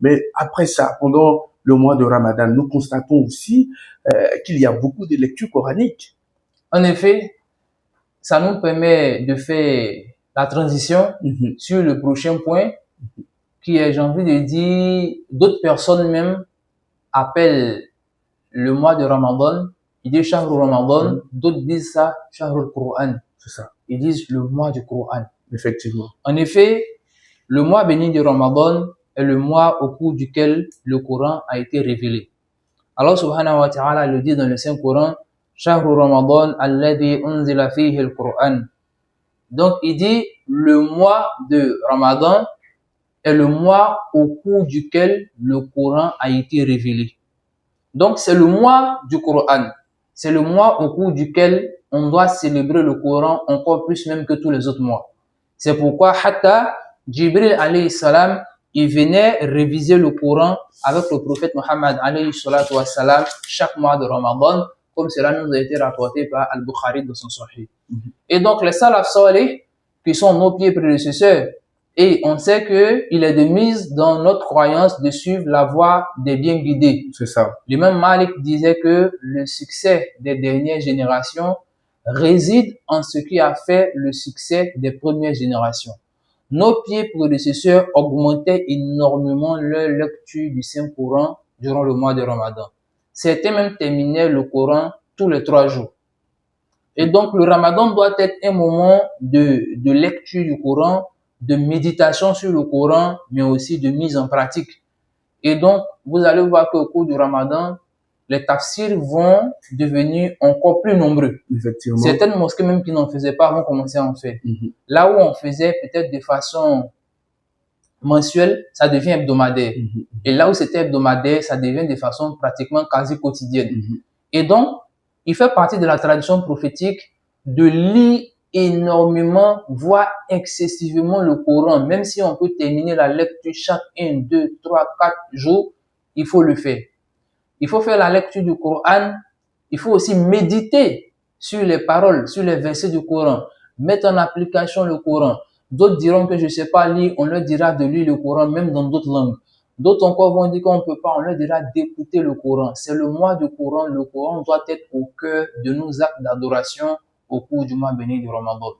Mais après ça, pendant le mois de Ramadan, nous constatons aussi qu'il y a beaucoup de lectures coraniques. En effet, ça nous permet de faire la transition sur le prochain point, qui est, j'ai envie de dire, d'autres personnes même appellent le mois de Ramadan, ils disent Shahrul Ramadan, d'autres disent ça Shahrul Qur'an. C'est ça. Ils disent le mois du Qur'an. Effectivement. En effet, le mois béni de Ramadan est le mois au cours duquel le Coran a été révélé. Allah subhanahu wa ta'ala le dit dans le Saint-Coran, Shahrul Ramadan alladhi unzila fihi al-Qur'an. Donc il dit le mois de Ramadan est le mois au cours duquel le Coran a été révélé. Donc c'est le mois du Coran. C'est le mois au cours duquel on doit célébrer le Coran encore plus même que tous les autres mois. C'est pourquoi hatta Jibril alayhi salam, il venait réviser le Coran avec le prophète Mohammed alayhi salatu wa salam chaque mois de Ramadan, comme cela nous a été rapporté par Al-Bukhari dans son Sahih. Et donc les salaf salih, qui sont nos pieds prédécesseurs, et on sait qu'il est de mise dans notre croyance de suivre la voie des bien guidés. C'est ça. L'imam Malik disait que le succès des dernières générations réside en ce qui a fait le succès des premières générations. Nos pieds prédécesseurs augmentaient énormément leur lecture du Saint-Coran durant le mois de Ramadan. Certains même terminaient le Coran tous les 3 jours. Et donc le Ramadan doit être un moment de lecture du Coran, de méditation sur le Coran, mais aussi de mise en pratique. Et donc, vous allez voir qu'au cours du Ramadan, les tafsirs vont devenir encore plus nombreux. Effectivement. Certaines mosquées même qui n'en faisaient pas vont commencer à en faire. Là où on faisait peut-être de façon mensuelle, ça devient hebdomadaire. Et là où c'était hebdomadaire, ça devient de façon pratiquement quasi quotidienne. Et donc, il fait partie de la tradition prophétique de lire énormément, voire excessivement le Coran. Même si on peut terminer la lecture chaque 1, 2, 3, 4 jours, il faut le faire. Il faut faire la lecture du Coran. Il faut aussi méditer sur les paroles, sur les versets du Coran. Mettre en application le Coran. D'autres diront que je ne sais pas lire, on leur dira de lire le Coran même dans d'autres langues. D'autres encore vont dire qu'on ne peut pas, on leur dira d'écouter le Coran. C'est le mois du Coran. Le Coran doit être au cœur de nos actes d'adoration au cours du mois béni du Ramadan.